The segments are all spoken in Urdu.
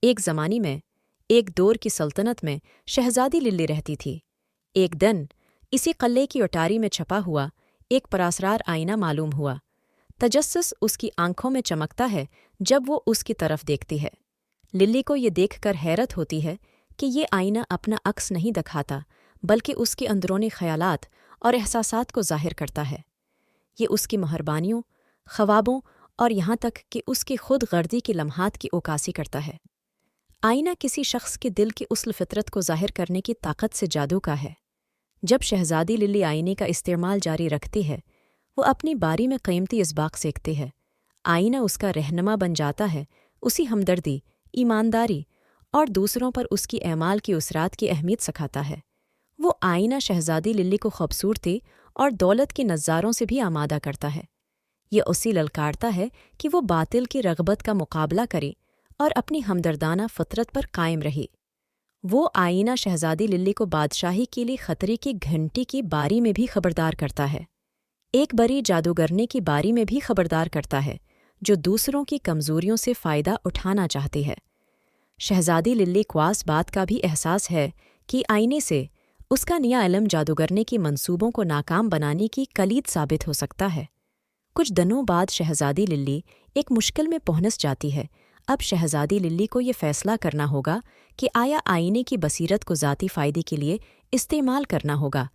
ایک زمانے میں ایک دور کی سلطنت میں شہزادی للی رہتی تھی۔ ایک دن اسی قلعے کی اٹاری میں چھپا ہوا ایک پراسرار آئینہ معلوم ہوا۔ تجسس اس کی آنکھوں میں چمکتا ہے جب وہ اس کی طرف دیکھتی ہے۔ للی کو یہ دیکھ کر حیرت ہوتی ہے کہ یہ آئینہ اپنا عکس نہیں دکھاتا بلکہ اس کے اندرونی خیالات اور احساسات کو ظاہر کرتا ہے۔ یہ اس کی مہربانیوں، خوابوں اور یہاں تک کہ اس کی خود غرضی کی لمحات کی عکاسی کرتا ہے۔ آئینہ کسی شخص کے دل کی اصل فطرت کو ظاہر کرنے کی طاقت سے جادو کا ہے۔ جب شہزادی للی آئینے کا استعمال جاری رکھتی ہے، وہ اپنی باری میں قیمتی اسباق سیکھتی ہے۔ آئینہ اس کا رہنما بن جاتا ہے، اسی ہمدردی، ایمانداری اور دوسروں پر اس کی اعمال کی اثرات کی اہمیت سکھاتا ہے۔ وہ آئینہ شہزادی للی کو خوبصورتی اور دولت کی نظاروں سے بھی آمادہ کرتا ہے۔ یہ اسی للکارتا ہے کہ وہ باطل کی رغبت کا مقابلہ کرے اور اپنی ہمدردانہ فطرت پر قائم رہے۔ وہ آئینہ شہزادی للی کو بادشاہی کے لیے خطرے کی گھنٹی کی باری میں بھی خبردار کرتا ہے، ایک بری جادوگرنے کی باری میں بھی خبردار کرتا ہے جو دوسروں کی کمزوریوں سے فائدہ اٹھانا چاہتی ہے۔ شہزادی للی کو اس بات کا بھی احساس ہے کہ آئینے سے اس کا نیا علم جادوگرنے کی منصوبوں کو ناکام بنانے کی کلید ثابت ہو سکتا ہے۔ کچھ دنوں بعد شہزادی للی ایک مشکل میں پہنچ جاتی ہے۔ اب شہزادی للی کو یہ فیصلہ کرنا ہوگا کہ آیا آئینے کی بصیرت کو ذاتی فائدے کے لیے استعمال کرنا ہوگا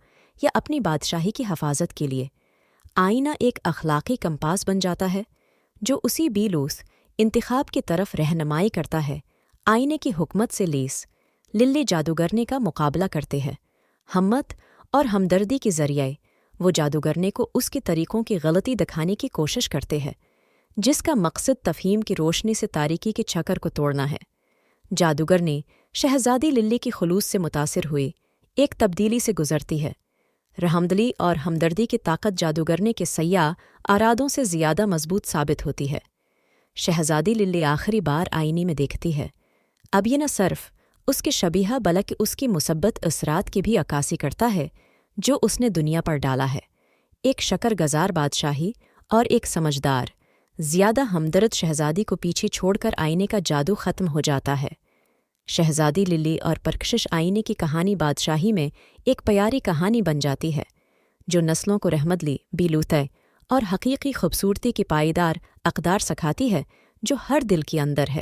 یا اپنی بادشاہی کی حفاظت کے لیے۔ آئینہ ایک اخلاقی کمپاس بن جاتا ہے جو اسی بیلوس انتخاب کی طرف رہنمائی کرتا ہے۔ آئینے کی حکمت سے لیس للی جادوگرنے کا مقابلہ کرتے ہیں۔ ہمت اور ہمدردی کے ذریعے وہ جادوگرنے کو اس کے طریقوں کی غلطی دکھانے کی کوشش کرتے ہیں، جس کا مقصد تفہیم کی روشنی سے تاریکی کے چکر کو توڑنا ہے۔ جادوگرنے شہزادی للی کی خلوص سے متاثر ہوئے ایک تبدیلی سے گزرتی ہے۔ رحمدلی اور ہمدردی کی طاقت جادوگرنے کے سیاح ارادوں سے زیادہ مضبوط ثابت ہوتی ہے۔ شہزادی للی آخری بار آئینے میں دیکھتی ہے۔ اب یہ نہ صرف اس کے شبیہ بلکہ اس کی مثبت اثرات کی بھی عکاسی کرتا ہے جو اس نے دنیا پر ڈالا ہے۔ ایک شکر گزار بادشاہی اور ایک سمجھدار، زیادہ ہمدرد شہزادی کو پیچھے چھوڑ کر آئینے کا جادو ختم ہو جاتا ہے۔ شہزادی للی اور پرکشش آئینے کی کہانی بادشاہی میں ایک پیاری کہانی بن جاتی ہے جو نسلوں کو رحمدلی، بیلوتے اور حقیقی خوبصورتی کی پائیدار اقدار سکھاتی ہے جو ہر دل کے اندر ہے۔